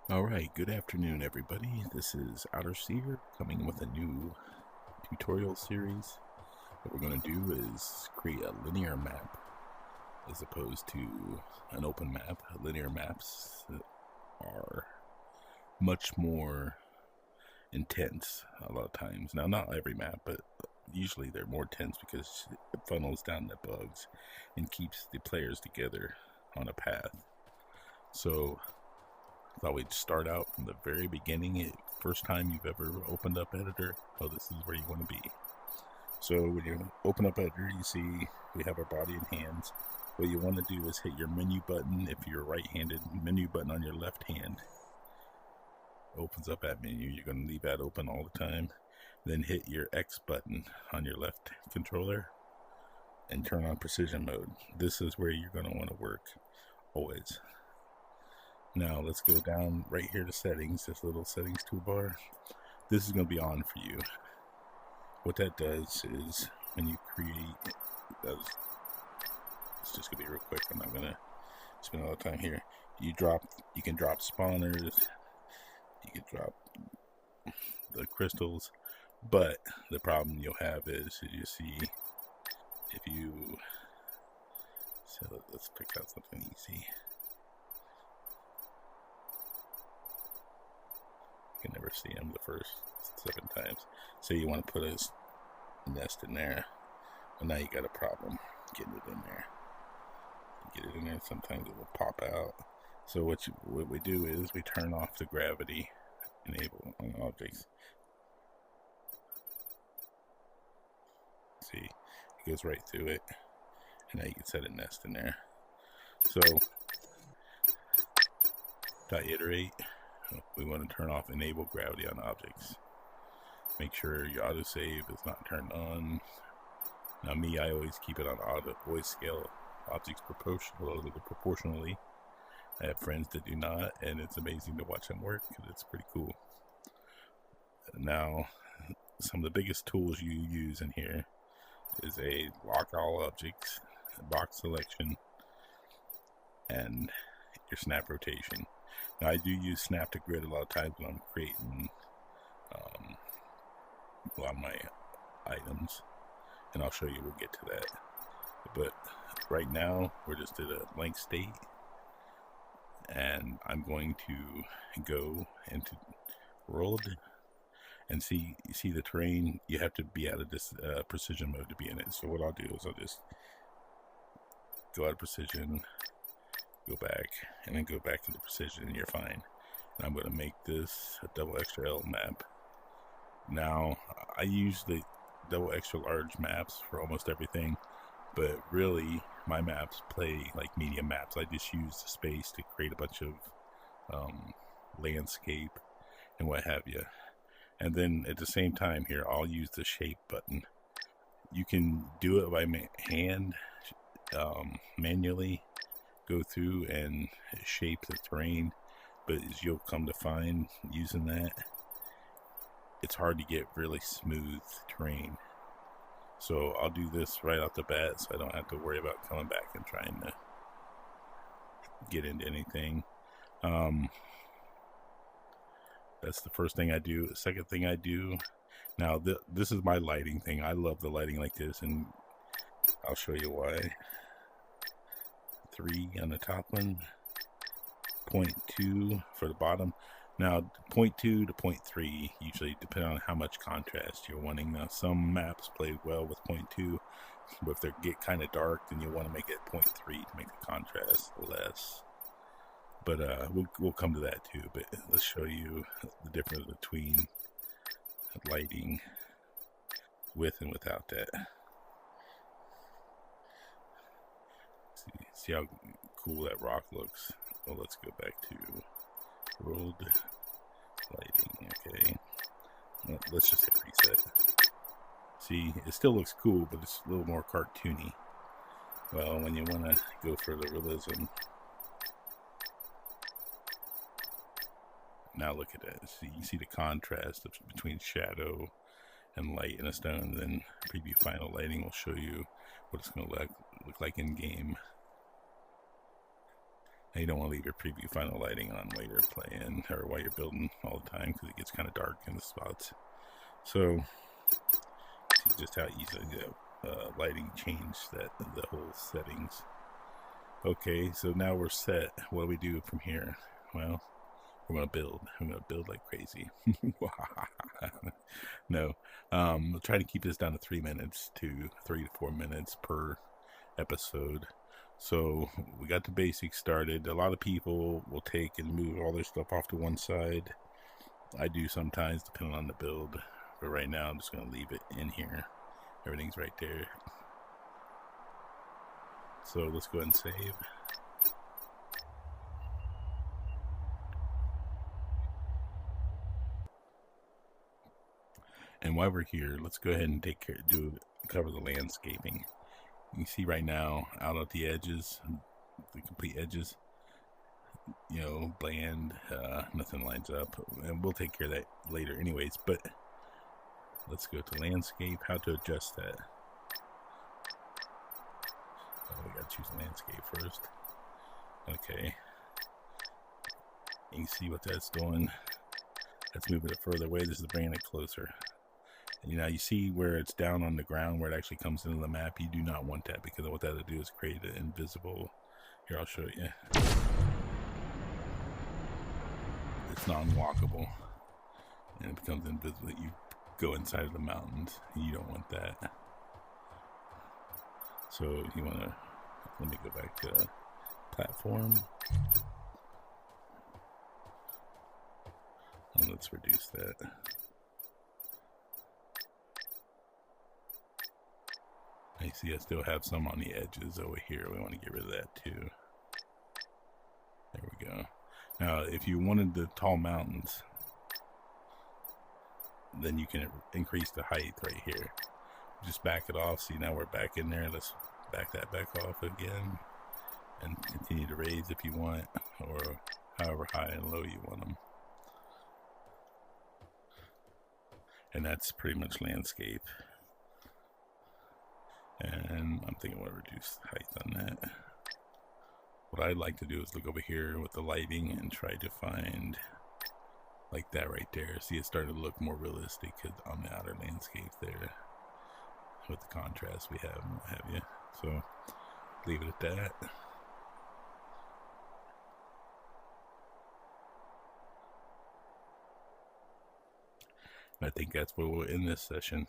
Alright, good afternoon everybody. This is Outer Seer coming with a new tutorial series. What we're going to do is create a linear map as opposed to an open map. Linear maps are much more intense a lot of times. Now, not every map, but usually they're more intense because it funnels down the bugs and keeps the players together on a path. So I thought we'd start out from the very beginning. First time you've ever opened up editor, oh, this is where you want to be. So when you open up editor, you see we have our body and hands. What you want to do is hit your menu button. If you're right-handed, menu button on your left hand opens up that menu. You're going to leave that open all the time. Then hit your X button on your left controller and turn on precision mode. This is where you're going to want to work always. Now let's go down right here to settings, this little settings toolbar. This is going to be on for you. What that does is when you create, it's just going to be real quick. I'm not going to spend a lot of time here. You can drop spawners, you can drop the crystals, but the problem you'll have is, as you see, if you, so let's pick out something easy. You can never see them the first 7 times. So you want to put a nest in there. Well, now you got a problem getting it in there. You get it in there, sometimes it will pop out. So what we do is we turn off the gravity enable on objects. See, it goes right through it, and now you can set a nest in there. So iterate. We want to turn off enable gravity on objects. Make sure your autosave is not turned on. Now me, I always keep it on auto, always scale objects proportionally. I have friends that do not, and it's amazing to watch them work because it's pretty cool. Now, some of the biggest tools you use in here is a lock all objects, box selection, and your snap rotation. Now I do use snap to grid a lot of times when I'm creating a lot of my items, and I'll show you, we'll get to that. But right now we're just at a blank state, and I'm going to go into world and see the terrain. You have to be out of this precision mode to be in it. So what I'll do is I'll just go out of precision, go back, and then go back into precision, and you're fine. And I'm going to make this a double extra L map. Now, I use the double extra large maps for almost everything, but really my maps play like medium maps. I just use the space to create a bunch of landscape and what have you. And then at the same time here, I'll use the shape button. You can do it by hand, manually go through and shape the terrain, but as you'll come to find using that, it's hard to get really smooth terrain. So I'll do this right off the bat so I don't have to worry about coming back and trying to get into anything. That's the first thing I do. The second thing I do, now this is my lighting thing. I love the lighting like this, and I'll show you why. 3 on the top one, 0.2 for the bottom. Now 0.2 to 0.3 usually depend on how much contrast you're wanting. Now some maps play well with 0.2, but if they get kind of dark, then you want to make it 0.3 to make the contrast less. But we'll come to that too. But let's show you the difference between lighting with and without that. See how cool that rock looks. Well, let's go back to world lighting. Okay, well, let's just hit reset. See, it still looks cool, but it's a little more cartoony. Well, when you want to go for the realism, now look at that. See, you see the contrast between shadow and light in a stone. Then preview final lighting will show you what it's going to look like in game. And you don't want to leave your preview final lighting on while you're playing or while you're building all the time, because it gets kind of dark in the spots. So see just how easily the lighting changed the whole settings. Okay, so now we're set. What do we do from here? Well, we're gonna build. I'm gonna build like crazy. No, we'll try to keep this down to 3 minutes to 3 to 4 minutes per episode. So we got the basics started. A lot of people will take and move all their stuff off to one side. I do sometimes, depending on the build. But right now, I'm just gonna leave it in here. Everything's right there. So let's go ahead and save. And while we're here, let's go ahead and cover the landscaping. You can see right now, out at the edges, the complete edges, bland, nothing lines up. And we'll take care of that later anyways. But let's go to landscape, how to adjust that. Oh, we gotta choose landscape first. Okay. You can see what that's doing. That's moving it further away. This is bringing it closer. You see where it's down on the ground, where it actually comes into the map. You do not want that, because what that will do is create an invisible. Here, I'll show you. It's non-walkable, and it becomes invisible. You go inside of the mountains. You don't want that. So you want to. Let me go back to platform, and let's reduce that. I see I still have some on the edges over here. We want to get rid of that too. There we go. Now, if you wanted the tall mountains, then you can increase the height right here. Just back it off. See, now we're back in there. Let's back that back off again and continue to raise if you want, or however high and low you want them. And that's pretty much landscape. And I'm thinking I want to reduce the height on that. What I'd like to do is look over here with the lighting and try to find like that right there. See, it started to look more realistic on the outer landscape there with the contrast we have and what have you. So leave it at that. And I think that's where we'll end this session.